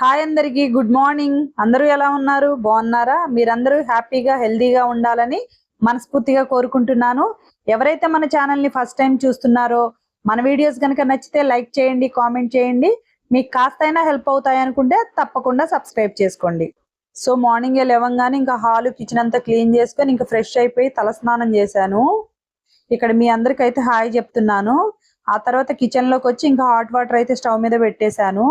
Hi అందరికి good morning. అందరూ ఎలా ఉన్నారు? బాగున్నారా? మీరందరూ హ్యాపీగా హెల్దీగా ఉండాలని మనస్ఫూర్తిగా కోరుకుంటున్నాను. ఎవరైతే మన ఛానల్ ని ఫస్ట్ టైం చూస్తున్నారో మన వీడియోస్ కనుక నచ్చితే లైక్ చేయండి, కామెంట్ చేయండి. మీకు కాస్తైనా హెల్ప్ అవుతాయి అనుకుంటే తప్పకుండా సబ్స్క్రైబ్ చేసుకోండి. సో మార్నింగ్ లేవంగానే ఇంకా హాల్ కిచెన్ అంతా క్లీన్ చేసుకొని ఇంకా ఫ్రెష్ అయిపోయి తలస్నానం చేశాను. ఇక్కడ మీ అందరికైతే హాయ్ చెప్తున్నాను. ఆ తర్వాత కిచెన్ లోకి వచ్చి ఇంకా హాట్ వాటర్ అయితే స్టవ్ మీద పెట్టేశాను.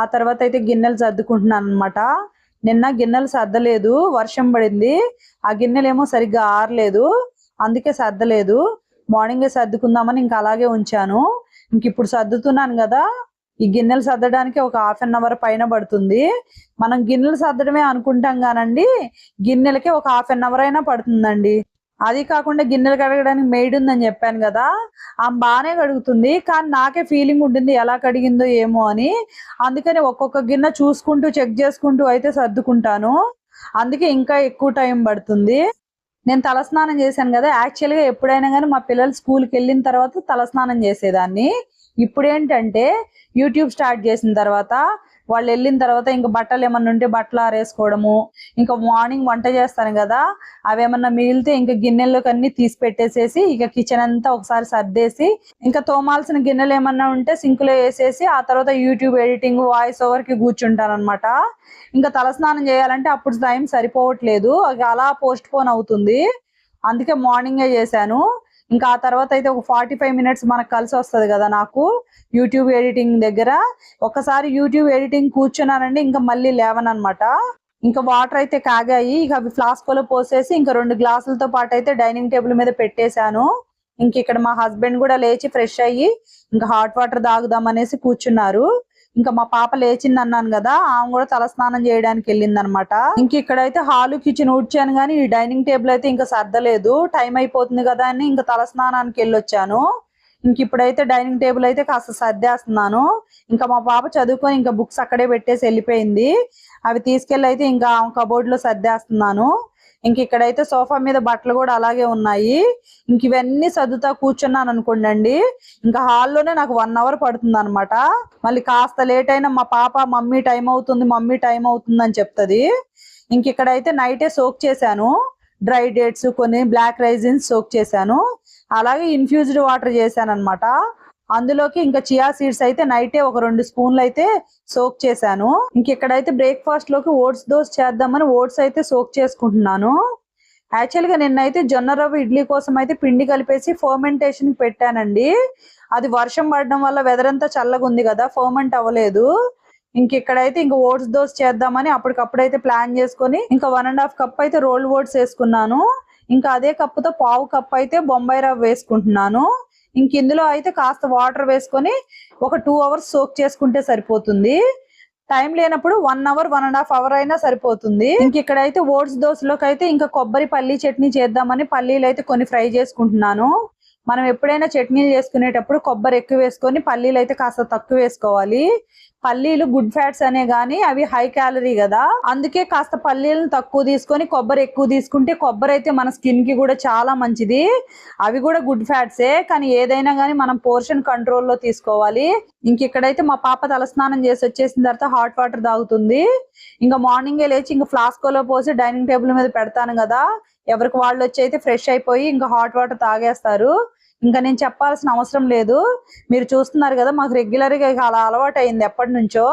ఆ తర్వాత అయితే గిన్నెలు సర్దుకుంటున్నాను అనమాట. నిన్న గిన్నెలు సర్దలేదు, వర్షం పడింది. ఆ గిన్నెలేమో సరిగ్గా ఆరలేదు, అందుకే సర్దలేదు. మార్నింగే సర్దుకుందామని ఇంకా అలాగే ఉంచాను. ఇంక ఇప్పుడు సర్దుతున్నాను కదా, ఈ గిన్నెలు సర్దడానికి ఒక హాఫ్ అన్ అవర్ పైన పడుతుంది. మనం గిన్నెలు సర్దడమే అనుకుంటాం కానండి, గిన్నెలకే ఒక హాఫ్ అన్ అవర్ అయినా పడుతుందండి. అది కాకుండా గిన్నెలు కడగడానికి మెయిడ్ ఉందని చెప్పాను కదా, ఆమె బాగానే కడుగుతుంది. కానీ నాకే ఫీలింగ్ ఉంటుంది ఎలా కడిగిందో ఏమో అని. అందుకని ఒక్కొక్క గిన్నె చూసుకుంటూ చెక్ చేసుకుంటూ అయితే సర్దుకుంటాను. అందుకే ఇంకా ఎక్కువ టైం పడుతుంది. నేను తలస్నానం చేశాను కదా, యాక్చువల్గా ఎప్పుడైనా కానీ మా పిల్లలు స్కూల్కి వెళ్ళిన తర్వాత తలస్నానం చేసేదాన్ని. ఇప్పుడు ఏంటంటే యూట్యూబ్ స్టార్ట్ చేసిన తర్వాత, వాళ్ళు వెళ్ళిన తర్వాత ఇంకా బట్టలు ఏమన్నా ఉంటే బట్టలు ఆరేసుకోవడము, ఇంకా మార్నింగ్ వంట చేస్తాను కదా, అవి ఏమన్నా మిగిలితే ఇంకా గిన్నెల్లోకి అన్ని తీసి పెట్టేసేసి ఇక కిచెన్ అంతా ఒకసారి సర్దేసి, ఇంకా తోమాల్సిన గిన్నెలు ఏమన్నా ఉంటే సింకులో వేసేసి ఆ తర్వాత యూట్యూబ్ ఎడిటింగ్ వాయిస్ ఓవర్ కి కూర్చుంటాను అనమాట. ఇంకా తలస్నానం చేయాలంటే అప్పుడు టైం సరిపోవట్లేదు, అది అలా పోస్ట్ పోన్ అవుతుంది. అందుకే మార్నింగే చేశాను. ఇంకా ఆ తర్వాత అయితే ఒక 45 మినిట్స్ మనకు కలిసి వస్తుంది కదా నాకు యూట్యూబ్ ఎడిటింగ్ దగ్గర. ఒకసారి యూట్యూబ్ ఎడిటింగ్ కూర్చున్నానండి, ఇంకా మళ్ళీ లేవనమాట. ఇంకా వాటర్ అయితే కాగాయి, ఇక అవి ఫ్లాస్క్ లో పోసేసి ఇంకా 2 గ్లాసులతో పాటు అయితే డైనింగ్ టేబుల్ మీద పెట్టేశాను. ఇంక ఇక్కడ మా హస్బెండ్ కూడా లేచి ఫ్రెష్ అయ్యి ఇంకా హాట్ వాటర్ తాగుదాం అనేసి కూర్చున్నారు. ఇంకా మా పాప లేచింది అన్నాను కదా, ఆమె కూడా తలస్నానం చేయడానికి వెళ్ళింది అనమాట. ఇంక ఇక్కడైతే హాలు కిచెన్ ఊడ్చాను కానీ ఈ డైనింగ్ టేబుల్ అయితే ఇంకా సర్దలేదు. టైం అయిపోతుంది కదా అని ఇంకా తలస్నానానికి వెళ్ళొచ్చాను. ఇంక ఇప్పుడైతే డైనింగ్ టేబుల్ అయితే కాస్త సర్దేస్తున్నాను. ఇంకా మా పాప చదువుకొని ఇంకా బుక్స్ అక్కడే పెట్టేసి వెళ్ళిపోయింది. అవి తీసుకెళ్ళి అయితే ఇంకా కబోర్డ్ లో సర్దేస్తున్నాను. ఇంక ఇక్కడైతే సోఫా మీద బట్టలు కూడా అలాగే ఉన్నాయి. ఇంక ఇవన్నీ సర్దుతా కూర్చున్నాను అనుకోండి, ఇంకా హాల్లోనే నాకు 1 అవర్ పడుతుంది అనమాట. మళ్ళీ కాస్త లేట్ అయినా మా పాప మమ్మీ టైం అవుతుంది, మమ్మీ టైం అవుతుంది అని చెప్తుంది. ఇంక ఇక్కడైతే నైటే సోక్ చేశాను. డ్రై డేట్స్, కొన్ని బ్లాక్ రైజిన్స్ సోక్ చేశాను. అలాగే ఇన్ఫ్యూజ్డ్ వాటర్ చేశాను అనమాట. అందులోకి ఇంకా చియా సీడ్స్ అయితే నైటే ఒక 2 స్పూన్లు అయితే సోక్ చేశాను. ఇంక ఇక్కడైతే బ్రేక్ఫాస్ట్ లోకి ఓట్స్ దోశ చేద్దామని ఓట్స్ అయితే సోక్ చేసుకుంటున్నాను. యాక్చువల్ గా నిన్నైతే జొన్న రవ్వ ఇడ్లీ కోసం అయితే పిండి కలిపేసి ఫర్మెంటేషన్ పెట్టానండి. అది వర్షం పడడం వల్ల వెదర్ అంతా చల్లగా ఉంది కదా, ఫర్మెంట్ అవ్వలేదు. ఇంక ఇక్కడైతే ఇంకా ఓట్స్ దోశ చేద్దామని అప్పటికప్పుడైతే ప్లాన్ చేసుకొని ఇంకా 1.5 కప్ అయితే రోల్డ్ ఓట్స్ వేసుకున్నాను. ఇంకా అదే కప్పుతో పావు కప్ అయితే బొంబాయి రవ్వ వేసుకుంటున్నాను. ఇంక ఇందులో అయితే కాస్త వాటర్ వేసుకొని ఒక 2 అవర్స్ సోక్ చేసుకుంటే సరిపోతుంది. టైం లేనప్పుడు 1 అవర్ 1.5 అవర్ అయినా సరిపోతుంది. ఇంక ఇక్కడైతే ఓట్స్ దోశలోకి అయితే ఇంకా కొబ్బరి పల్లీ చట్నీ చేద్దామని పల్లీలు అయితే కొన్ని ఫ్రై చేసుకుంటున్నాను. మనం ఎప్పుడైనా చట్నీలు చేసుకునేటప్పుడు కొబ్బరి ఎక్కువ వేసుకొని పల్లీలు అయితే కాస్త తక్కువ వేసుకోవాలి. పల్లీలు గుడ్ ఫ్యాట్స్ అనే గానీ అవి హై క్యాలరీ కదా, అందుకే కాస్త పల్లీలను తక్కువ తీసుకొని కొబ్బరి ఎక్కువ తీసుకుంటే కొబ్బరి అయితే మన స్కిన్ కి కూడా చాలా మంచిది. అవి కూడా గుడ్ ఫ్యాట్సే, కానీ ఏదైనా కానీ మనం పోర్షన్ కంట్రోల్లో తీసుకోవాలి. ఇంక ఇక్కడైతే మా పాప తలస్నానం చేసి వచ్చేసిన తర్వాత హాట్ వాటర్ తాగుతుంది. ఇంకా మార్నింగే లేచి ఇంకా ఫ్లాస్కోలో పోసి డైనింగ్ టేబుల్ మీద పెడతాను కదా, ఎవరికి వాళ్ళు వచ్చి అయితే ఫ్రెష్ అయిపోయి ఇంకా హాట్ వాటర్ తాగేస్తారు. ఇంకా నేను చెప్పాల్సిన అవసరం లేదు. మీరు చూస్తున్నారు కదా, మాకు రెగ్యులర్ గా అలా అలవాటు అయింది ఎప్పటి నుంచో.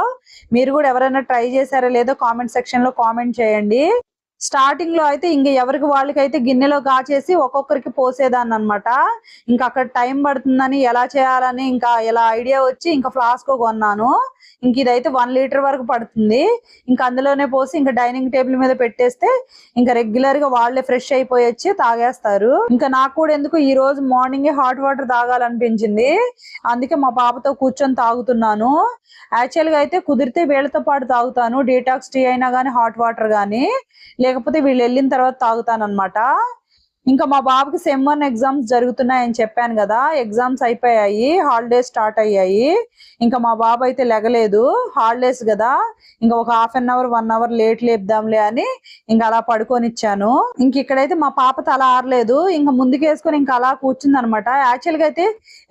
మీరు కూడా ఎవరైనా ట్రై చేశారో లేదో కామెంట్ సెక్షన్ లో కామెంట్ చేయండి. స్టార్టింగ్ లో అయితే ఇంక ఎవరికి వాళ్ళకైతే గిన్నెలో కాచేసి ఒక్కొక్కరికి పోసేదాన్ని అనమాట. ఇంకా అక్కడ టైం పడుతుందని ఎలా చేయాలని ఇంకా ఇలా ఐడియా వచ్చి ఇంకా ఫ్లాస్కో కొన్నాను. ఇంక ఇదైతే 1 లీటర్ వరకు పడుతుంది. ఇంకా అందులోనే పోసి ఇంకా డైనింగ్ టేబుల్ మీద పెట్టేస్తే ఇంకా రెగ్యులర్ గా వాళ్ళే ఫ్రెష్ అయిపోయి వచ్చి తాగేస్తారు. ఇంకా నాకు కూడా ఎందుకు ఈ రోజు మార్నింగే హాట్ వాటర్ తాగాలనిపించింది, అందుకే మా పాపతో కూర్చొని తాగుతున్నాను. యాక్చువల్ గా అయితే కుదిరితే వీళ్ళతో పాటు తాగుతాను, డీటాక్స్ టీ అయినా కానీ హాట్ వాటర్ గానీ, లేకపోతే వీళ్ళు వెళ్ళిన తర్వాత తాగుతాను అనమాట. ఇంకా మా బాబుకి సెమ్ 1 ఎగ్జామ్స్ జరుగుతున్నాయని చెప్పాను కదా, ఎగ్జామ్స్ అయిపోయాయి, హాలిడేస్ స్టార్ట్ అయ్యాయి. ఇంకా మా బాబు అయితే లెగలేదు, హాలిడేస్ కదా, ఇంకా ఒక half an hour 1 hour late లేపుదాంలే అని ఇంకా అలా పడుకొనిచ్చాను. ఇంక ఇక్కడైతే మా పాప తల ఆరలేదు, ఇంకా ముందుకేసుకొని ఇంకా అలా కూర్చుంది అనమాట. యాక్చువల్ గా అయితే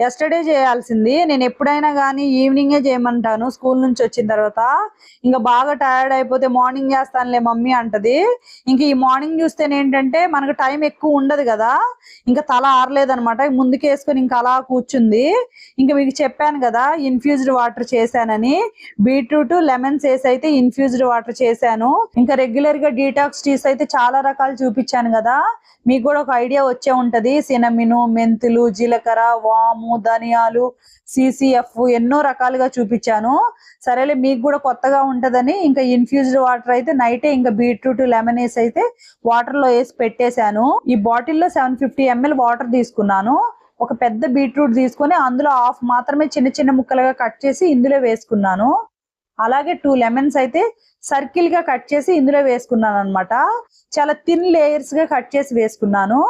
ఎస్టర్డే చేయాల్సింది, నేను ఎప్పుడైనా కానీ ఈవినింగే చేయమంటాను స్కూల్ నుంచి వచ్చిన తర్వాత. ఇంకా బాగా టైర్డ్ అయిపోతే మార్నింగ్ చేస్తానులే మమ్మీ అంటది. ఇంక ఈ మార్నింగ్ చూస్తేనే ఏంటంటే మనకు టైం ఎక్కువ ఉండదు కదా, ఇంకా తల ఆరలేదనమాట, ముందుకేసుకొని ఇంకా అలా కూర్చుంది. ఇంకా మీకు చెప్పాను కదా ఇన్ఫ్యూజ్డ్ వాటర్ చేశానని, బీట్రూట్ లెమన్స్ వేసి అయితే ఇన్ఫ్యూజ్డ్ వాటర్ చేశాను. ఇంకా రెగ్యులర్ గా డీటాక్స్ టీస్ అయితే చాలా రకాలు చూపించాను కదా, మీకు కూడా ఒక ఐడియా వచ్చే ఉంటది. సినమిను, మెంతులు, జీలకర్ర, వాము, ధనియాలు, సిసిఎఫ్ ఎన్నో రకాలుగా చూపించాను. సరేలే మీకు కూడా కొత్తగా ఉంటదని ఇంకా ఇన్ఫ్యూజ్డ్ వాటర్ అయితే నైటే ఇంకా బీట్రూట్ లెమన్ వేసి అయితే వాటర్ లో వేసి పెట్టేశాను. ఈ బాటిల్లో 750 ml వాటర్ తీసుకున్నాను. ఒక పెద్ద బీట్రూట్ తీసుకొని అందులో హాఫ్ మాత్రమే చిన్న చిన్న ముక్కలుగా కట్ చేసి ఇందులో వేసుకున్నాను. అలాగే 2 లెమన్స్ అయితే సర్కిల్ గా కట్ చేసి ఇందులో వేసుకున్నాను అనమాట. చాలా థిన్ లేయర్స్ గా కట్ చేసి వేసుకున్నాను.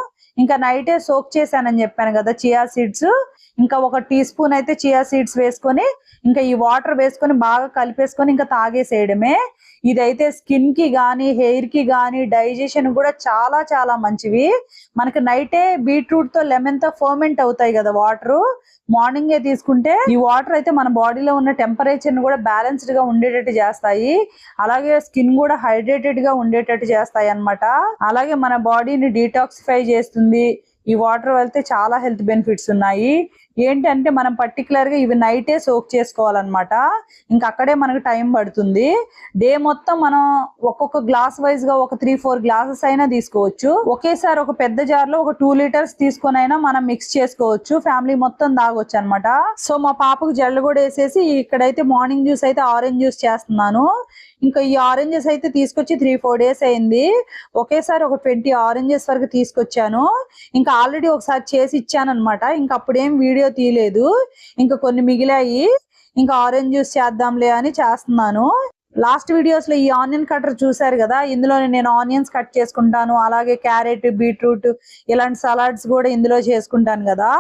ఇంకా నైటే సోక్ చేశానని చెప్పాను కదా చియా సీడ్స్, ఇంకా 1 టీ స్పూన్ అయితే చియా సీడ్స్ వేసుకొని ఇంకా ఈ వాటర్ వేసుకొని బాగా కలిపేసుకొని ఇంకా తాగేసేయడమే. ఇదైతే స్కిన్ కి గానీ హెయిర్ కి గానీ డైజెషన్ కూడా చాలా చాలా మంచివి. మనకి నైటే బీట్రూట్ తో లెమన్ తో ఫర్మెంట్ అవుతాయి కదా వాటర్, మార్నింగే తీసుకుంటే ఈ వాటర్ అయితే మన బాడీలో ఉన్న టెంపరేచర్ ని కూడా బ్యాలెన్స్డ్ గా ఉండేటట్టు చేస్తాయి. అలాగే స్కిన్ కూడా హైడ్రేటెడ్ గా ఉండేటట్టు చేస్తాయి అన్నమాట. అలాగే మన బాడీని డీటాక్సిఫై చేస్తుంది. ఈ వాటర్ వెళ్తే చాలా హెల్త్ బెనిఫిట్స్ ఉన్నాయి. ఏంటంటే మనం పర్టికులర్ గా ఇవి నైటే సోక్ చేసుకోవాలన్నమాట. ఇంకా అక్కడే మనకు టైం పడుతుంది. డే మొత్తం మనం ఒక్కొక్క గ్లాస్ వైజ్ గా ఒక 3-4 గ్లాసెస్ అయినా తీసుకోవచ్చు. ఒకేసారి ఒక పెద్ద జార్ లో ఒక 2 లీటర్స్ తీసుకొని అయినా మనం మిక్స్ చేసుకోవచ్చు, ఫ్యామిలీ మొత్తం తాగొచ్చు అనమాట. సో మా పాపకు జల్లు కూడా వేసేసి ఇక్కడైతే మార్నింగ్ జ్యూస్ అయితే ఆరెంజ్ జ్యూస్ చేస్తున్నాను. ఇంకా ఈ ఆరెంజెస్ అయితే తీసుకొచ్చి 3-4 డేస్ అయింది. ఒకేసారి ఒక 20 ఆరెంజెస్ వరకు తీసుకొచ్చాను. ఇంకా ఆల్రెడీ ఒకసారి చేసి ఇచ్చాను అనమాట. ఇంకా అప్పుడేం వీడియో తీయలేదు, ఇంకా కొన్ని మిగిలాయి. ఇంకా ఆరెంజ్ జ్యూస్ చేద్దాంలే అని చేస్తున్నాను. లాస్ట్ వీడియోస్ లో ఈ ఆనియన్ కటర్ చూసారు కదా, ఇందులో నేను ఆనియన్స్ కట్ చేసుకుంటాను, అలాగే క్యారెట్, బీట్రూట్ ఇలాంటి సలాడ్స్ కూడా ఇందులో చేసుకుంటాను కదా.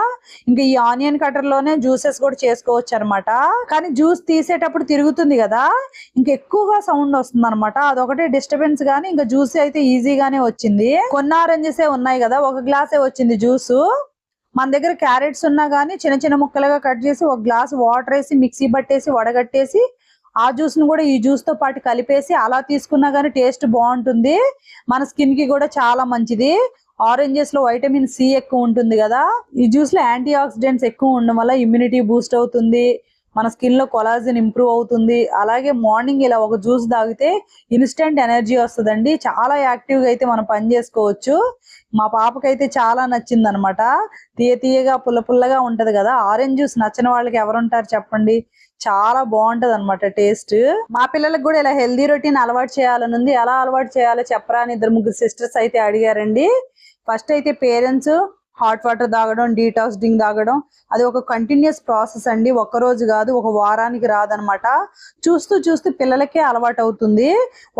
ఇంకా ఈ ఆనియన్ కటర్ లోనే జ్యూసెస్ కూడా చేసుకోవచ్చు అనమాట. కానీ జ్యూస్ తీసేటప్పుడు తిరుగుతుంది కదా, ఇంకా ఎక్కువగా సౌండ్ వస్తుంది అనమాట, అదొకటే డిస్టర్బెన్స్. గానీ ఇంకా జ్యూస్ అయితే ఈజీగానే వచ్చింది. కొన్ని ఆరెంజెసే ఉన్నాయి కదా, 1 గ్లాసే వచ్చింది జ్యూసు. మన దగ్గర క్యారెట్స్ ఉన్నా కానీ చిన్న చిన్న ముక్కలుగా కట్ చేసి 1 గ్లాస్ వాటర్ వేసి మిక్సీ పట్టేసి వడగట్టేసి ఆ జ్యూస్ ను కూడా ఈ జ్యూస్ తో పాటు కలిపేసి అలా తీసుకున్నా గానీ టేస్ట్ బాగుంటుంది. మన స్కిన్ కి కూడా చాలా మంచిది. ఆరెంజెస్ లో వైటమిన్ సి ఎక్కువ ఉంటుంది కదా, ఈ జ్యూస్ లో యాంటీ ఆక్సిడెంట్స్ ఎక్కువ ఉండడం వల్ల ఇమ్యూనిటీ బూస్ట్ అవుతుంది, మన స్కిన్ లో కొలాజిన్ ఇంప్రూవ్ అవుతుంది. అలాగే మార్నింగ్ ఇలా ఒక జ్యూస్ తాగితే ఇన్స్టెంట్ ఎనర్జీ వస్తుందండి, చాలా యాక్టివ్ గా అయితే మనం పని చేసుకోవచ్చు. మా పాపకైతే చాలా నచ్చింది అనమాట. తీయగా పుల్లగా ఉంటది కదా, ఆరెంజ్ జ్యూస్ నచ్చని వాళ్ళకి ఎవరుంటారు చెప్పండి, చాలా బాగుంటది అనమాట టేస్ట్. మా పిల్లలకు కూడా ఇలా హెల్దీ రొటీన్ అలవాటు చేయాలని ఉంది. ఎలా అలవాటు చేయాలో చెప్పరా అని 2-3 సిస్టర్స్ అయితే అడిగారండి. ఫస్ట్ అయితే పేరెంట్స్ హాట్ వాటర్ తాగడం, డీటాక్స్ డ్రింక్ తాగడం, అది ఒక కంటిన్యూస్ ప్రాసెస్ అండి, ఒక్క రోజు కాదు, ఒక వారానికి రాదనమాట. చూస్తూ చూస్తూ పిల్లలకే అలవాటు అవుతుంది,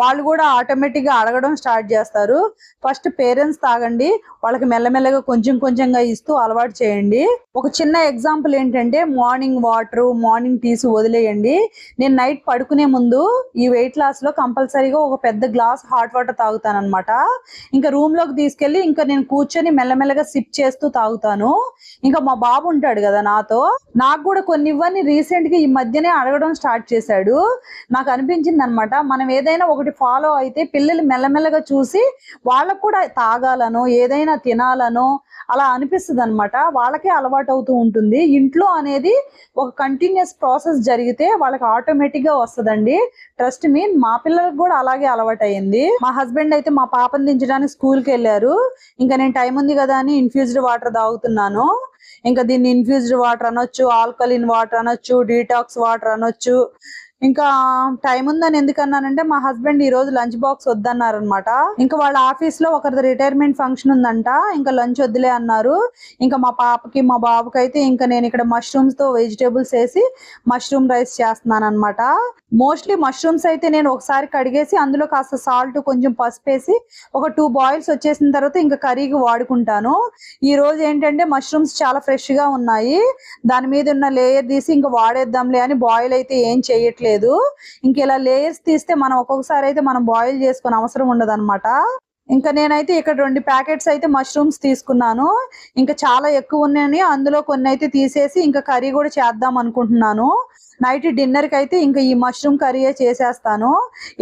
వాళ్ళు కూడా ఆటోమేటిక్ గా అడగడం స్టార్ట్ చేస్తారు. ఫస్ట్ పేరెంట్స్ తాగండి, వాళ్ళకి మెల్లమెల్లగా కొంచెం కొంచెంగా ఇస్తూ అలవాటు చేయండి. ఒక చిన్న ఎగ్జాంపుల్ ఏంటంటే మార్నింగ్ వాటర్, మార్నింగ్ టీస్ వదిలేయండి. నేను నైట్ పడుకునే ముందు ఈ వెయిట్ లాస్ లో కంపల్సరీగా ఒక పెద్ద గ్లాస్ హాట్ వాటర్ తాగుతాను అనమాట. ఇంకా రూమ్ లోకి తీసుకెళ్లి ఇంకా నేను కూర్చొని మెల్లమెల్లగా సిప్ చేస్తూ తాగుతాను. ఇంకా మా బాబు ఉంటాడు కదా నాతో, నాకు కూడా కొన్ని ఇవన్నీ రీసెంట్ గా ఈ మధ్యనే అడగడం స్టార్ట్ చేశాడు. నాకు అనిపించింది అనమాట, మనం ఏదైనా ఒకటి ఫాలో అయితే పిల్లలు మెల్లమెల్లగా చూసి వాళ్ళకు కూడా తాగాలనో ఏదైనా తినాలనో అలా అనిపిస్తుంది అనమాట, వాళ్ళకే అలవాటు అవుతూ ఉంటుంది. ఇంట్లో అనేది ఒక కంటిన్యూస్ ప్రాసెస్ జరిగితే వాళ్ళకి ఆటోమేటిక్ గా వస్తుందండి. ట్రస్ట్ మీ, మా పిల్లలకు కూడా అలాగే అలవాటు అయ్యింది. మా హస్బెండ్ అయితే మా పాపని దించడానికి స్కూల్ కి వెళ్ళారు. ఇంకా నేను టైం ఉంది కదా అని ఇన్ఫ్యూజ్డ్ వాటర్ తాగుతున్నాను. ఇంకా దీన్ని ఇన్ఫ్యూజ్డ్ వాటర్ అనొచ్చు, ఆల్కలిన్ వాటర్ అనొచ్చు, డీటాక్స్ వాటర్ అనొచ్చు, ఇంకా టైం ఉందని ఎందుకన్నానంటే మా హస్బెండ్ ఈ రోజు లంచ్ బాక్స్ వద్దన్నారు అనమాట. ఇంకా వాళ్ళ ఆఫీస్ లో ఒకరిది రిటైర్మెంట్ ఫంక్షన్ ఉందంట, ఇంకా లంచ్ వద్దులే అన్నారు. ఇంకా మా పాపకి మా బాబుకి అయితే ఇంకా నేను ఇక్కడ మష్రూమ్స్ తో వెజిటేబుల్స్ వేసి మష్రూమ్ రైస్ చేస్తున్నాను అనమాట. మోస్ట్లీ మష్రూమ్స్ అయితే నేను ఒకసారి కడిగేసి అందులో కాస్త సాల్ట్ కొంచెం పసుపు వేసి ఒక 2 బాయిల్స్ వచ్చేసిన తర్వాత ఇంకా కర్రీకి వాడుకుంటాను. ఈ రోజు ఏంటంటే మష్రూమ్స్ చాలా ఫ్రెష్ గా ఉన్నాయి, దాని మీద ఉన్న లేయర్ తీసి ఇంకా వాడేద్దాంలే అని బాయిల్ అయితే ఏం చేయట్లేదు. ఇంక ఇలా లేయర్స్ తీస్తే మనం ఒక్కొక్కసారి అయితే మనం బాయిల్ చేసుకునే అవసరం ఉండదు అనమాట. ఇంకా నేనైతే ఇక్కడ 2 ప్యాకెట్స్ అయితే మష్రూమ్స్ తీసుకున్నాను. ఇంకా చాలా ఎక్కువ ఉన్నాయని అందులో కొన్ని అయితే తీసేసి ఇంకా కర్రీ కూడా చేద్దాం అనుకుంటున్నాను. నైట్ డిన్నర్ కి అయితే ఇంకా ఈ మష్రూమ్ కర్రీయే చేసేస్తాను.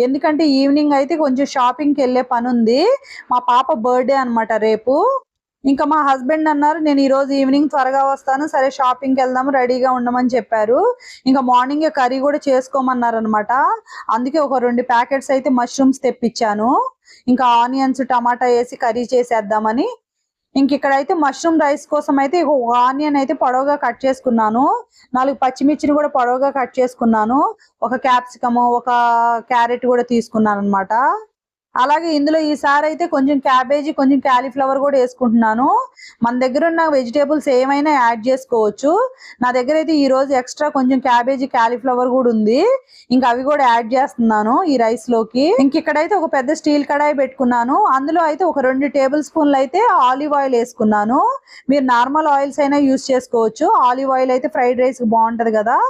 ఎందుకంటే ఈవినింగ్ అయితే కొంచెం షాపింగ్కి వెళ్ళే పని ఉంది. మా పాప బర్త్డే అన్నమాట రేపు. ఇంకా మా హస్బెండ్ అన్నారు నేను ఈ రోజు ఈవినింగ్ త్వరగా వస్తాను, సరే షాపింగ్కి వెళ్దాము రెడీగా ఉండమని చెప్పారు. ఇంకా మార్నింగ్ కర్రీ కూడా చేసుకోమన్నారు అనమాట. అందుకే ఒక 2 ప్యాకెట్స్ అయితే మష్రూమ్స్ తెప్పించాను. ఇంకా ఆనియన్స్ టమాటా వేసి కర్రీ చేసేద్దామని. ఇంక ఇక్కడైతే మష్రూమ్ రైస్ కోసం అయితే ఒక ఆనియన్ అయితే పొడవుగా కట్ చేసుకున్నాను, 4 పచ్చిమిర్చిని కూడా పొడవుగా కట్ చేసుకున్నాను, ఒక క్యాప్సికమ్ ఒక క్యారెట్ కూడా తీసుకున్నాను అనమాట. అలాగే ఇందులో ఈసారి అయితే కొంచెం క్యాబేజీ కొంచెం క్యాలీఫ్లవర్ కూడా వేసుకుంటున్నాను. మన దగ్గర ఉన్న వెజిటేబుల్స్ ఏమైనా యాడ్ చేసుకోవచ్చు. నా దగ్గర అయితే ఈ రోజు ఎక్స్ట్రా కొంచెం క్యాబేజీ క్యాలీఫ్లవర్ కూడా ఉంది, ఇంకా అవి కూడా యాడ్ చేస్తున్నాను ఈ రైస్ లోకి. ఇంక ఇక్కడైతే ఒక పెద్ద స్టీల్ కడాయి పెట్టుకున్నాను, అందులో అయితే ఒక 2 టేబుల్ స్పూన్లు అయితే ఆలివ్ ఆయిల్ వేసుకున్నాను. మీరు నార్మల్ ఆయిల్స్ అయినా యూస్ చేసుకోవచ్చు, ఆలివ్ ఆయిల్ అయితే ఫ్రైడ్ రైస్ బాగుంటది కదా,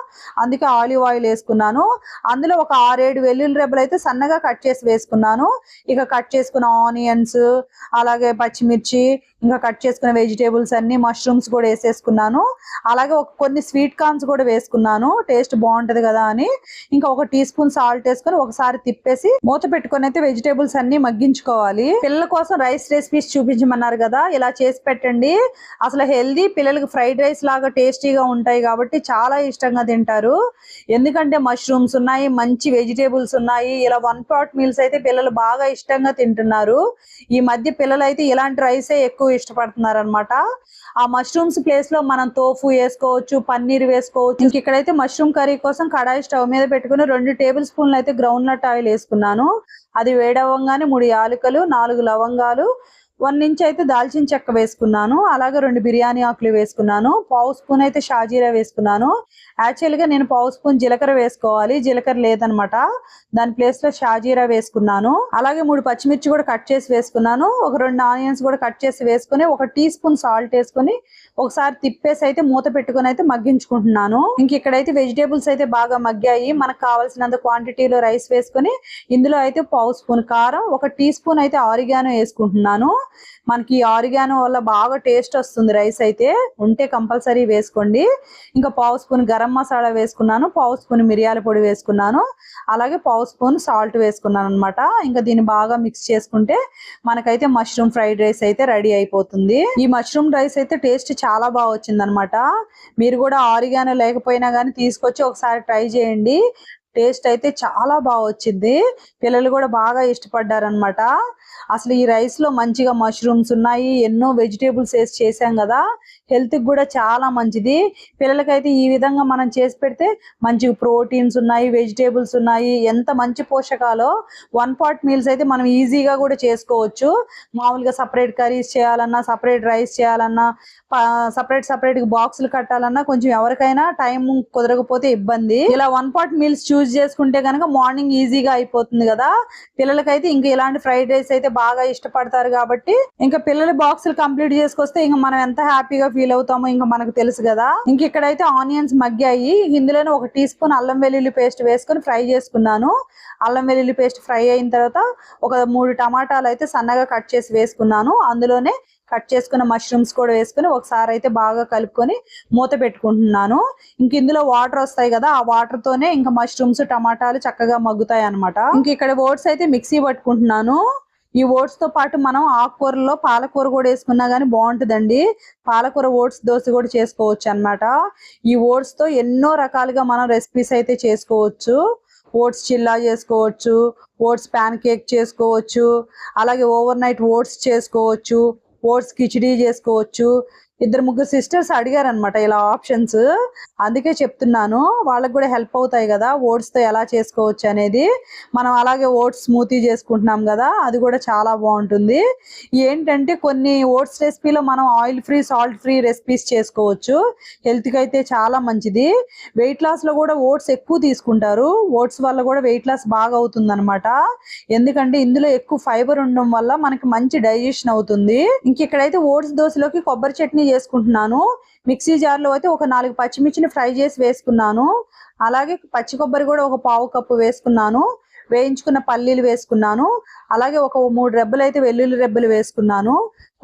అందుకే ఆలివ్ ఆయిల్ వేసుకున్నాను. అందులో ఒక 6-7 వెల్లుల్లి రెబ్బలు అయితే సన్నగా కట్ చేసి వేసుకున్నాను. ఇక కట్ చేసుకున్న ఆనియన్స్ అలాగే పచ్చిమిర్చి ఇంకా కట్ చేసుకున్న వెజిటేబుల్స్ అన్ని మష్రూమ్స్ కూడా వేసేసుకున్నాను. అలాగే కొన్ని స్వీట్ కార్న్స్ కూడా వేసుకున్నాను, టేస్ట్ బాగుంటది కదా అని. ఇంకా ఒక టీ స్పూన్ సాల్ట్ వేసుకొని ఒకసారి తిప్పేసి మూత పెట్టుకొని అయితే వెజిటేబుల్స్ అన్ని మగ్గించుకోవాలి. పిల్లల కోసం రైస్ రెసిపీస్ చూపించమన్నారు కదా, ఇలా చేసి పెట్టండి. అసలు హెల్దీ, పిల్లలకి ఫ్రైడ్ రైస్ లాగా టేస్టీగా ఉంటాయి కాబట్టి చాలా ఇష్టంగా తింటారు. ఎందుకంటే మష్రూమ్స్ ఉన్నాయి, మంచి వెజిటేబుల్స్ ఉన్నాయి, ఇలా 1 పాట్ మీల్స్ అయితే పిల్లలు బాగా ఇష్టంగా తింటున్నారు. ఈ మధ్య పిల్లలు అయితే ఇలాంటి రైసే ఎక్కువ ఇష్టపడుతున్నారు అనమాట. ఆ మష్రూమ్స్ ప్లేస్ లో మనం తోఫు వేసుకోవచ్చు, పన్నీర్ వేసుకోవచ్చు. ఇంక ఇక్కడైతే మష్రూమ్ కర్రీ కోసం కడాయి స్టవ్ మీద పెట్టుకుని 2 టేబుల్ స్పూన్లు అయితే గ్రౌండ్ నట్ ఆయిల్ వేసుకున్నాను. అది వేడవ్వగానే 3 యాలకులు 4 లవంగాలు 1 ఇంచ్ అయితే దాల్చిన చెక్క వేసుకున్నాను. అలాగే 2 బిర్యానీ ఆకులు వేసుకున్నాను. పావు స్పూన్ అయితే షాజీరా వేసుకున్నాను. యాక్చువల్ గా నేను పావు స్పూన్ జీలకర్ర వేసుకోవాలి, జీలకర్ర లేదనమాట, దాని ప్లేస్ లో షాజీరా వేసుకున్నాను. అలాగే 3 పచ్చిమిర్చి కూడా కట్ చేసి వేసుకున్నాను. ఒక 2 ఆనియన్స్ కూడా కట్ చేసి వేసుకుని ఒక టీ స్పూన్ సాల్ట్ వేసుకుని ఒకసారి తిప్పేసి అయితే మూత పెట్టుకుని అయితే మగ్గించుకుంటున్నాను. ఇంక ఇక్కడైతే వెజిటేబుల్స్ అయితే బాగా మగ్గాయి. మనకు కావాల్సినంత క్వాంటిటీలో రైస్ వేసుకుని ఇందులో అయితే పావు స్పూన్ కారం, ఒక టీ స్పూన్ అయితే ఆరిగానో వేసుకుంటున్నాను. మనకి ఆరిగానో వల్ల బాగా టేస్ట్ వస్తుంది, రైస్ అయితే ఉంటే కంపల్సరీ వేసుకోండి. ఇంకా పావు స్పూన్ గరం మసాలా వేసుకున్నాను, పావు స్పూన్ మిరియాల పొడి వేసుకున్నాను, అలాగే పావు స్పూన్ సాల్ట్ వేసుకున్నాను అనమాట. ఇంకా దీన్ని బాగా మిక్స్ చేసుకుంటే మనకైతే మష్రూమ్ ఫ్రైడ్ రైస్ అయితే రెడీ అయిపోతుంది. ఈ మష్రూమ్ రైస్ అయితే టేస్ట్ చాలా బాగా వచ్చింది అనమాట. మీరు కూడా ఆరిగానో లేకపోయినా కానీ తీసుకొచ్చి ఒకసారి ట్రై చేయండి, టేస్ట్ అయితే చాలా బాగా వచ్చింది. పిల్లలు కూడా బాగా ఇష్టపడ్డారనమాట. అసలు ఈ రైస్ లో మంచిగా మష్రూమ్స్ ఉన్నాయి, ఎన్నో వెజిటేబుల్స్ వేసి చేసాం కదా, హెల్త్ కి కూడా చాలా మంచిది. పిల్లలకైతే ఈ విధంగా మనం చేసి పెడితే మంచి ప్రోటీన్స్ ఉన్నాయి, వెజిటేబుల్స్ ఉన్నాయి, ఎంత మంచి పోషకాలో. 1 పాట్ మీల్స్ అయితే మనం ఈజీగా కూడా చేసుకోవచ్చు. మామూలుగా సపరేట్ కర్రీస్ చేయాలన్నా, సపరేట్ రైస్ చేయాలన్నా, సపరేట్ బాక్సులు కట్టాలన్నా కొంచెం ఎవరికైనా టైం కుదరకపోతే ఇబ్బంది. ఇలా 1 పాట్ మీల్స్ చూస్ చేసుకుంటే కనుక మార్నింగ్ ఈజీగా అయిపోతుంది కదా. పిల్లలకైతే ఇంకా ఇలాంటి ఫ్రైడ్ రైస్ అయితే బాగా ఇష్టపడతారు కాబట్టి ఇంకా పిల్లల బాక్సులు కంప్లీట్ చేసుకొస్తే ఇంకా మనం ఎంత హ్యాపీగా ఫీల్ అవుతామో ఇంకా మనకు తెలుసు కదా. ఇంక ఇక్కడైతే ఆనియన్స్ మగ్గాయి. ఇందులోనే ఒక టీ స్పూన్ అల్లం వెల్లుల్లి పేస్ట్ వేసుకొని ఫ్రై చేసుకున్నాను. అల్లం వెల్లుల్లి పేస్ట్ ఫ్రై అయిన తర్వాత ఒక 3 టమాటాలు అయితే సన్నగా కట్ చేసి వేసుకున్నాను. అందులోనే కట్ చేసుకున్న మష్రూమ్స్ కూడా వేసుకుని ఒకసారి అయితే బాగా కలుపుకొని మూత పెట్టుకుంటున్నాను. ఇంక ఇందులో వాటర్ వస్తాయి కదా, ఆ వాటర్ తోనే ఇంకా మష్రూమ్స్ టమాటాలు చక్కగా మగ్గుతాయి అనమాట. ఇంక ఇక్కడ ఓట్స్ అయితే మిక్సీ పట్టుకుంటున్నాను. ఈ ఓట్స్ తో పాటు మనం ఆకుకూరలో పాలకూర కూడా వేసుకున్నా గానీ బాగుంటుందండి. పాలకూర ఓట్స్ దోశ కూడా చేసుకోవచ్చు అన్నమాట. ఈ ఓట్స్ తో ఎన్నో రకాలుగా మనం రెసిపీస్ అయితే చేసుకోవచ్చు. ఓట్స్ చిల్లా చేసుకోవచ్చు, ఓట్స్ ప్యాన్ కేక్ చేసుకోవచ్చు, అలాగే ఓవర్ నైట్ ఓట్స్ చేసుకోవచ్చు, ఓట్స్ కిచిడీ చేసుకోవచ్చు. 2-3 సిస్టర్స్ అడిగారు అనమాట ఇలా ఆప్షన్స్, అందుకే చెప్తున్నాను. వాళ్ళకి కూడా హెల్ప్ అవుతాయి కదా ఓట్స్ తో ఎలా చేసుకోవచ్చు అనేది. మనం అలాగే ఓట్స్ స్మూతీ చేసుకుంటున్నాం కదా, అది కూడా చాలా బాగుంటుంది. ఏంటంటే కొన్ని ఓట్స్ రెసిపీలో మనం oil free salt free recipes చేసుకోవచ్చు. హెల్త్ కి అయితే చాలా మంచిది. వెయిట్ లాస్ లో కూడా ఓట్స్ ఎక్కువ తీసుకుంటారు. ఓట్స్ వల్ల కూడా వెయిట్ లాస్ బాగా అవుతుంది అనమాట. ఎందుకంటే ఇందులో ఎక్కువ ఫైబర్ ఉండడం వల్ల మనకి మంచి డైజెషన్ అవుతుంది. ఇంక ఇక్కడైతే ఓట్స్ దోశలోకి కొబ్బరి చట్నీ చేసుకుంటున్నాను. మిక్సీ జార్ లో అయితే ఒక 4 పచ్చిమిర్చిని ఫ్రై చేసి వేసుకున్నాను. అలాగే పచ్చి కొబ్బరి కూడా ఒక 1/2 కప్పు వేసుకున్నాను. వేయించుకున్న పల్లీలు వేసుకున్నాను. అలాగే ఒక 3 రెబ్బలు అయితే వెల్లుల్లి రెబ్బలు వేసుకున్నాను.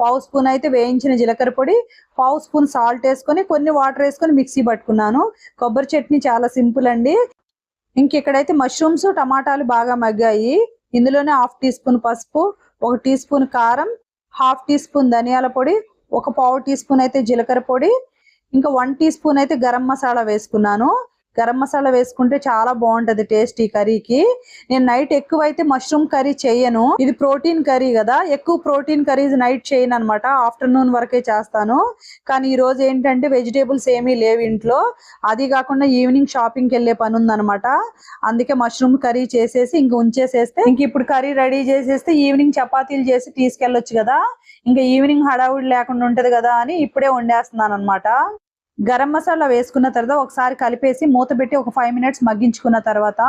1/2 స్పూన్ అయితే వేయించిన జీలకర్ర పొడి, 1/2 స్పూన్ సాల్ట్ వేసుకొని కొన్ని వాటర్ వేసుకొని మిక్సీ పట్టుకున్నాను. కొబ్బరి చట్నీ చాలా సింపుల్ అండి. ఇంక ఇక్కడైతే మష్రూమ్స్ టమాటాలు బాగా మగ్గాయి. ఇందులోనే 1/2 టీ స్పూన్ పసుపు, 1 టీ స్పూన్ కారం, 1/2 టీ స్పూన్ ధనియాల పొడి, ఒక 1/4 టీ స్పూన్ అయితే జీలకర్ర పొడి, ఇంకా 1 టీ స్పూన్ అయితే గరం మసాలా వేసుకున్నాను. గరం మసాలా వేసుకుంటే చాలా బాగుంటది టేస్ట్ ఈ కర్రీకి. నేను నైట్ ఎక్కువైతే మష్రూమ్ కర్రీ చేయను, ఇది ప్రోటీన్ కర్రీ కదా, ఎక్కువ ప్రోటీన్ కర్రీస్ నైట్ చేయను అనమాట, ఆఫ్టర్నూన్ వరకే చేస్తాను. కానీ ఈ రోజు ఏంటంటే వెజిటేబుల్స్ ఏమీ లేవు ఇంట్లో, అది కాకుండా ఈవినింగ్ షాపింగ్కి వెళ్ళే పని ఉందనమాట. అందుకే మష్రూమ్ కర్రీ చేసేసి ఇంక ఉంచేసేస్తే, ఇంక ఇప్పుడు కర్రీ రెడీ చేసేస్తే ఈవినింగ్ చపాతీలు చేసి తీసుకెళ్ళొచ్చు కదా, ఇంకా ఈవినింగ్ హడావుడి లేకుండా ఉంటది కదా అని ఇప్పుడే వండేస్తున్నాను అనమాట. గరం మసాలా వేసుకున్న తర్వాత ఒకసారి కలిపేసి మూత పెట్టి ఒక 5 మినిట్స్ మగ్గించుకున్న తర్వాత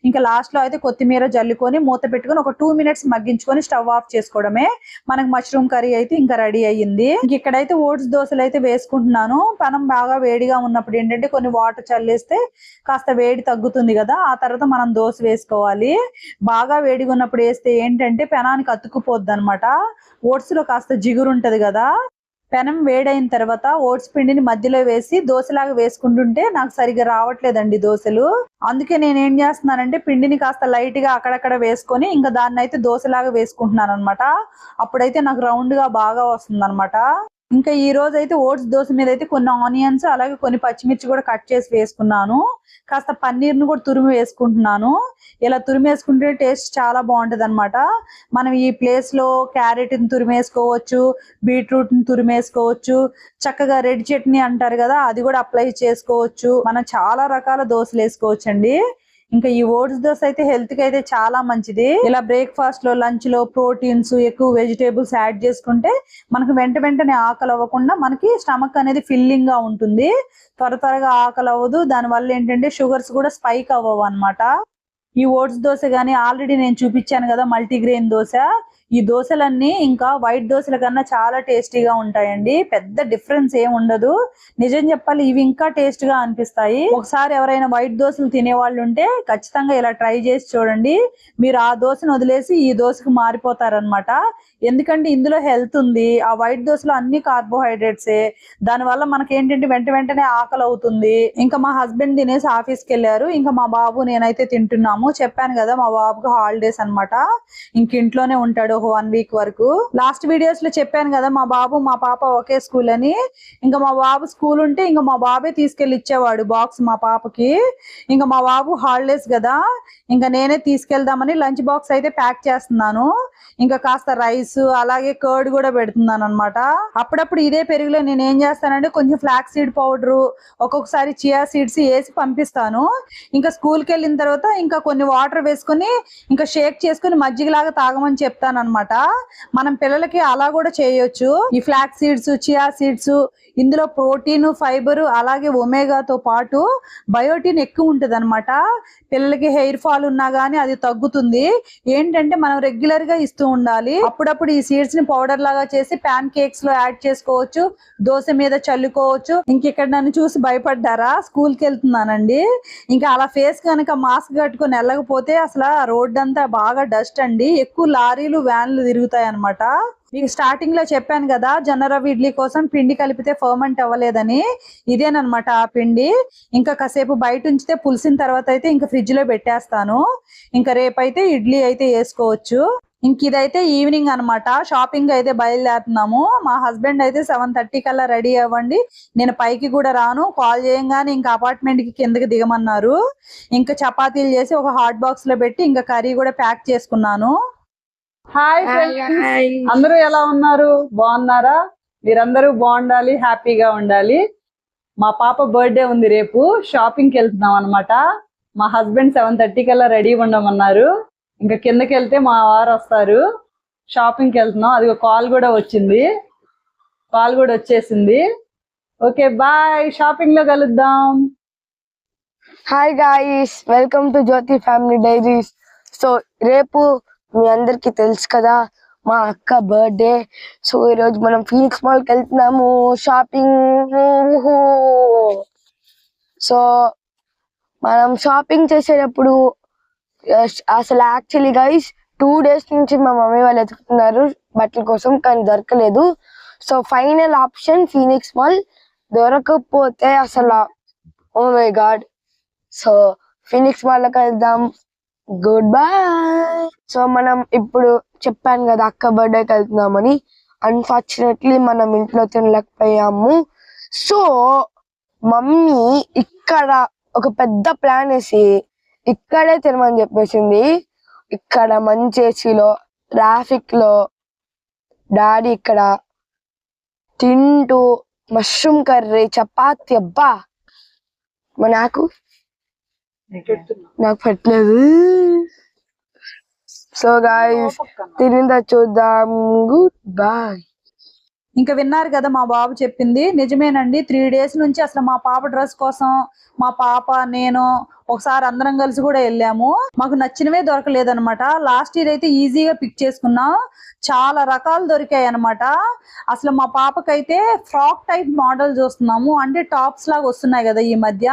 ఇంకా లాస్ట్ లో అయితే కొత్తిమీర జల్లుకొని మూత పెట్టుకొని ఒక 2 మినిట్స్ మగ్గించుకొని స్టవ్ ఆఫ్ చేసుకోవడమే. మనకు మష్రూమ్ కర్రీ అయితే ఇంకా రెడీ అయ్యింది. ఇక్కడైతే ఓట్స్ దోశలు అయితే వేసుకుంటున్నాను. పెనం బాగా వేడిగా ఉన్నప్పుడు ఏంటంటే కొన్ని వాటర్ చల్లేస్తే కాస్త వేడి తగ్గుతుంది కదా, ఆ తర్వాత మనం దోశ వేసుకోవాలి. బాగా వేడిగా ఉన్నప్పుడు వేస్తే ఏంటంటే పెనానికి అతుక్కుపోద్ది అనమాట. ఓట్స్ లో కాస్త జిగురు ఉంటది కదా. పెనం వేడైన తర్వాత ఓట్స్ పిండిని మధ్యలో వేసి దోశలాగా వేసుకుంటుంటే నాకు సరిగ్గా రావట్లేదండి దోశలు. అందుకే నేను ఏం చేస్తున్నానంటే పిండిని కాస్త లైట్ గా అక్కడక్కడ వేసుకొని ఇంకా దాన్ని అయితే దోశలాగా వేసుకుంటున్నాను అనమాట. అప్పుడైతే నాకు రౌండ్ గా బాగా వస్తుంది అనమాట. ఇంకా ఈ రోజు అయితే ఓట్స్ దోశ మీద అయితే కొన్ని ఆనియన్స్ అలాగే కొన్ని పచ్చిమిర్చి కూడా కట్ చేసి వేసుకున్నాను. కాస్త పన్నీర్ను కూడా తురిమి వేసుకుంటున్నాను. ఇలా తురిమి వేసుకుంటే టేస్ట్ చాలా బాగుంటది అనమాట. మనం ఈ ప్లేస్ లో క్యారెట్ ని తురిమేసుకోవచ్చు, బీట్రూట్ ని తురిమేసుకోవచ్చు, చక్కగా రెడ్ చట్నీ అంటారు కదా అది కూడా అప్లై చేసుకోవచ్చు. మనం చాలా రకాల దోశలు వేసుకోవచ్చు అండి. ఇంకా ఈ ఓట్స్ దోశ అయితే హెల్త్ కి అయితే చాలా మంచిది. ఇలా బ్రేక్ఫాస్ట్ లో లంచ్ లో ప్రోటీన్స్ ఎక్కువ వెజిటేబుల్స్ యాడ్ చేసుకుంటే మనకు వెంటనే ఆకలి అవ్వకుండా మనకి స్టమక్ అనేది ఫిల్లింగ్ గా ఉంటుంది. త్వరగా ఆకలి అవ్వదు. దాని వల్ల ఏంటంటే షుగర్స్ కూడా స్పైక్ అవ్వవు అనమాట. ఈ ఓట్స్ దోశ గానీ ఆల్రెడీ నేను చూపించాను కదా మల్టీగ్రెయిన్ దోశ, ఈ దోశలన్నీ ఇంకా వైట్ దోశల కన్నా చాలా టేస్టీగా ఉంటాయండి. పెద్ద డిఫరెన్స్ ఏం ఉండదు. నిజం చెప్పాలి ఇవి ఇంకా టేస్ట్ గా అనిపిస్తాయి. ఒకసారి ఎవరైనా వైట్ దోశలు తినేవాళ్ళు ఉంటే ఖచ్చితంగా ఇలా ట్రై చేసి చూడండి. మీరు ఆ దోశను వదిలేసి ఈ దోశకు మారిపోతారనమాట. ఎందుకంటే ఇందులో హెల్త్ ఉంది. ఆ వైట్ దోశలో అన్ని కార్బోహైడ్రేట్సే. దాని వల్ల మనకి ఏంటంటే వెంటనే ఆకలి అవుతుంది. ఇంకా మా హస్బెండ్ తినేసి ఆఫీస్కి వెళ్ళారు. ఇంకా మా బాబు నేనైతే తింటున్నాము. చెప్పాను కదా మా బాబుకి హాలిడేస్ అనమాట. ఇంక ఇంట్లోనే ఉంటాడు 1 వీక్ వరకు. లాస్ట్ వీడియోస్ లో చెప్పాను కదా మా బాబు మా పాప ఒకే స్కూల్ అని. ఇంకా మా బాబు స్కూల్ ఉంటే ఇంకా మా బాబే తీసుకెళ్లి ఇచ్చేవాడు బాక్స్ మా పాపకి. ఇంకా మా బాబు హాలిడేస్ కదా, ఇంకా నేనే తీసుకెళ్దామని లంచ్ బాక్స్ అయితే ప్యాక్ చేస్తున్నాను. ఇంకా కాస్త రైస్ అలాగే కర్డ్ కూడా పెడుతున్నాను అనమాట. అప్పుడప్పుడు ఇదే పెరుగులో నేను ఏం చేస్తానంటే కొంచెం ఫ్లాక్ సీడ్ పౌడర్, ఒక్కొక్కసారి చియా సీడ్స్ వేసి పంపిస్తాను. ఇంకా స్కూల్కి వెళ్ళిన తర్వాత ఇంకా కొన్ని వాటర్ వేసుకొని ఇంకా షేక్ చేసుకుని మజ్జిగలాగా తాగమని చెప్తాను అనమాట. మనం పిల్లలకి అలా కూడా చేయొచ్చు. ఈ ఫ్లాక్ సీడ్స్ చియా సీడ్స్ ఇందులో ప్రోటీన్ ఫైబర్ అలాగే ఒమేగాతో పాటు బయోటిన్ ఎక్కువ ఉంటది అనమాట. పిల్లలకి హెయిర్ ఫాల్ ఉన్నా గానీ అది తగ్గుతుంది. ఏంటంటే మనం రెగ్యులర్ గా ఇస్తూ ఉండాలి. అప్పుడప్పుడు ఈ సీడ్స్ ని పౌడర్ లాగా చేసి ప్యాన్ కేక్స్ లో యాడ్ చేసుకోవచ్చు, దోశ మీద చల్లుకోవచ్చు. ఇంకెక్కడ నన్ను చూసి భయపడ్డారా? స్కూల్ కి వెళ్తున్నానండి. ఇంకా అలా ఫేస్ కనుక మాస్క్ కట్టుకొని వెళ్ళకపోతే అసలు రోడ్ అంతా బాగా డస్ట్ అండి. ఎక్కువ లారీలు వ్యాన్లు తిరుగుతాయి అనమాట. మీకు స్టార్టింగ్ లో చెప్పాను కదా జొన్న రవ్వ ఇడ్లీ కోసం పిండి కలిపితే ఫర్మెంట్ అవ్వలేదని. ఇదేనమాట ఆ పిండి. ఇంకా కాసేపు బయట ఉంచితే పులిసిన తర్వాత అయితే ఇంకా ఫ్రిడ్జ్ లో పెట్టేస్తాను. ఇంకా రేపైతే ఇడ్లీ అయితే వేసుకోవచ్చు. ఇంక ఇదైతే ఈవినింగ్ అనమాట. షాపింగ్ అయితే బయలుదేరుతున్నాము. మా హస్బెండ్ అయితే 7:30 కల్లా రెడీ అవ్వండి, నేను పైకి కూడా రాను, కాల్ చేయంగానే ఇంకా అపార్ట్మెంట్ కి కిందకి దిగమన్నారు. ఇంకా చపాతీలు చేసి ఒక హాట్ బాక్స్ లో పెట్టి ఇంకా కర్రీ కూడా ప్యాక్ చేసుకున్నాను. హాయ్ ఫ్రెండ్స్, అందరూ ఎలా ఉన్నారు? బాగున్నారా? మీరందరూ బాగుండాలి, హ్యాపీగా ఉండాలి. మా పాప బర్త్డే ఉంది రేపు, షాపింగ్కి వెళ్తున్నాం అనమాట. మా హస్బెండ్ 7:30 కల్లా రెడీ ఉండమన్నారు. ఇంకా కిందకి వెళ్తే మా వారు వస్తారు. షాపింగ్కి వెళ్తున్నాం. అది కాల్ కూడా వచ్చేసింది. ఓకే బాయ్, షాపింగ్ లో కలుద్దాం. Hi guys, welcome to Jyothi Family Diaries. So రేపు మీ అందరికి తెలుసు కదా మా అక్క బర్త్డే. సో ఈరోజు మనం ఫీనిక్స్ మాల్కి వెళ్తున్నాము షాపింగ్. సో మనం షాపింగ్ చేసేటప్పుడు అసలు యాక్చువల్లీ గైస్ 2 days నుంచి మా మమ్మీ వాళ్ళు ఎత్తుకుతున్నారు బట్టల కోసం, కానీ దొరకలేదు. So final option Phoenix mall. దొరకకపోతే అసలు oh my god. So Phoenix మాల్కి వెళ్దాం. Good bye. సో మనం ఇప్పుడు చెప్పాను కదా అక్క బర్త్డేకి వెళ్తున్నామని. అన్ఫార్చునేట్లీ మనం ఇంట్లో తినలేకపోయాము. సో మమ్మీ ఇక్కడ ఒక పెద్ద ప్లాన్ వేసి ఇక్కడే తినమని చెప్పేసింది. ఇక్కడ మంచి ఏసీలో ట్రాఫిక్ లో డాడీ ఇక్కడ తింటూ మష్రూమ్ కర్రీ, చపాతి. అబ్బా నాకు పెట్టలేదు. సో గాయ్స్ తినిందా చూద్దాం. Good bye. ఇంకా విన్నారు కదా మా బాబు చెప్పింది, నిజమేనండి. 3 days నుంచి అసలు మా పాప డ్రెస్ కోసం మా పాప నేను ఒకసారి అందరం కలిసి కూడా వెళ్ళాము. మాకు నచ్చినవే దొరకలేదనమాట. లాస్ట్ ఇయర్ అయితే ఈజీగా పిక్ చేసుకున్నాం, చాలా రకాలు దొరికాయి అనమాట. అసలు మా పాపకైతే ఫ్రాక్ టైప్ మోడల్ చూస్తున్నాము, అంటే టాప్స్ లాగా వస్తున్నాయి కదా ఈ మధ్య,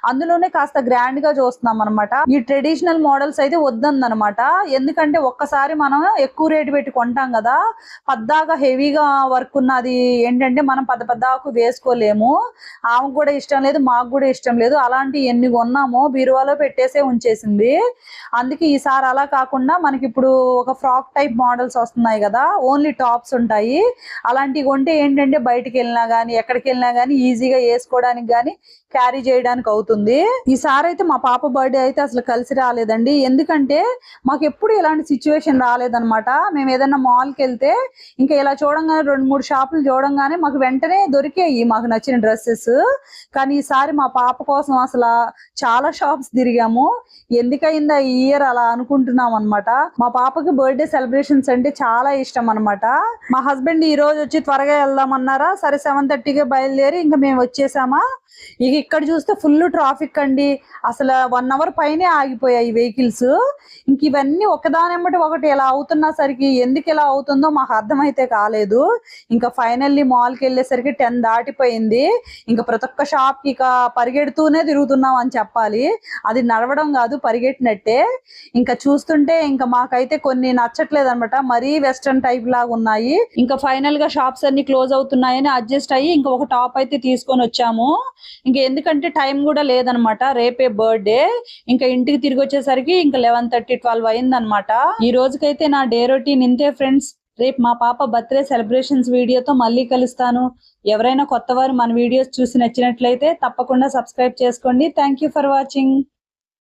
అందులోనే కాస్త గ్రాండ్ గా చూస్తున్నాం అనమాట. ఈ ట్రెడిషనల్ మోడల్స్ అయితే వద్దందనమాట. ఎందుకంటే ఒక్కసారి మనం ఎక్కువ రేటు పెట్టి కొంటాం కదా, పద్దాగా హెవీగా వర్క్ ఉన్నది ఏంటంటే మనం పెద్దకు వేసుకోలేము. ఆమెకు కూడా ఇష్టం లేదు, మాకు కూడా ఇష్టం లేదు. అలాంటి ఎన్ని కొన్నామో బీరువాలో పెట్టేసే ఉంచేసింది. అందుకే ఈసారి అలా కాకుండా మనకి ఇప్పుడు ఒక ఫ్రాక్ టైప్ మోడల్స్ వస్తున్నాయి కదా, ఓన్లీ టాప్స్ ఉంటాయి. అలాంటివి కొంటే ఏంటంటే బయటికి వెళ్ళినా గానీ ఎక్కడికి వెళ్ళినా గానీ ఈజీగా వేసుకోవడానికి గానీ క్యారీ చేయడానికి అవుతుంది. ఈసారి అయితే మా పాప బర్త్డే అయితే అసలు కలిసి రాలేదండి. ఎందుకంటే మాకు ఎప్పుడు ఇలాంటి సిచ్యువేషన్ రాలేదనమాట. మేము ఏదైనా మాల్కి వెళ్తే ఇంకా ఇలా చూడంగానే 2-3 షాపులు చూడంగానే మాకు వెంటనే దొరికాయి మాకు నచ్చిన డ్రెస్సెస్. కానీ ఈసారి మా పాప కోసం అసలు చాలా షాప్స్ తిరిగాము. ఎందుకయిందా ఈ ఇయర్ అలా అనుకుంటున్నాం అనమాట. మా పాపకి బర్త్డే సెలబ్రేషన్స్ అంటే చాలా ఇష్టం అనమాట. మా హస్బెండ్ ఈ రోజు వచ్చి త్వరగా వెళ్దామన్నారా, సరే 7:30కే బయలుదేరి ఇంకా మేము వచ్చేసామా. ఇక ఇక్కడ చూస్తే ఫుల్ ట్రాఫిక్ అండి. అసలు 1 hour పైనే ఆగిపోయాయి వెహికల్స్. ఇంక ఇవన్నీ ఒకదానెమ్మటి ఒకటి ఇలా అవుతున్నా సరికి ఎందుకు ఇలా అవుతుందో మాకు అర్థమైతే కాలేదు. ఇంకా ఫైనల్లీ మాల్కి వెళ్ళేసరికి 10 దాటిపోయింది. ఇంకా ప్రతి ఒక్క షాప్ కి ఇక పరిగెడుతూనే తిరుగుతున్నాం అని చెప్పాలి. అది నడవడం కాదు, పరిగెట్టినట్టే. ఇంకా చూస్తుంటే ఇంకా మాకైతే కొన్ని నచ్చట్లేదు అనమాట, మరీ వెస్ట్రన్ టైప్ లాగా ఉన్నాయి. ఇంకా ఫైనల్ గా షాప్స్ అన్ని క్లోజ్ అవుతున్నాయని అడ్జస్ట్ అయ్యి ఇంకా ఒక టాప్ అయితే తీసుకొని వచ్చాము. ఇంకా ఎందుకంటే టైం కూడా లేదనమాట, రేపే బర్త్డే. ఇంకా ఇంటికి తిరిగి వచ్చేసరికి ఇంకా 11:30-12 అయిందనమాట. ఈ రోజుకైతే నా డే రొటీన్ ఇంతే ఫ్రెండ్స్. రేపు మా పాప బర్త్డే సెలబ్రేషన్స్ వీడియోతో మళ్ళీ కలుస్తాను. ఎవరైనా కొత్త వారు మన వీడియోస్ చూసి నచ్చినట్లయితే తప్పకుండా సబ్స్క్రైబ్ చేసుకోండి. Thank you for watching.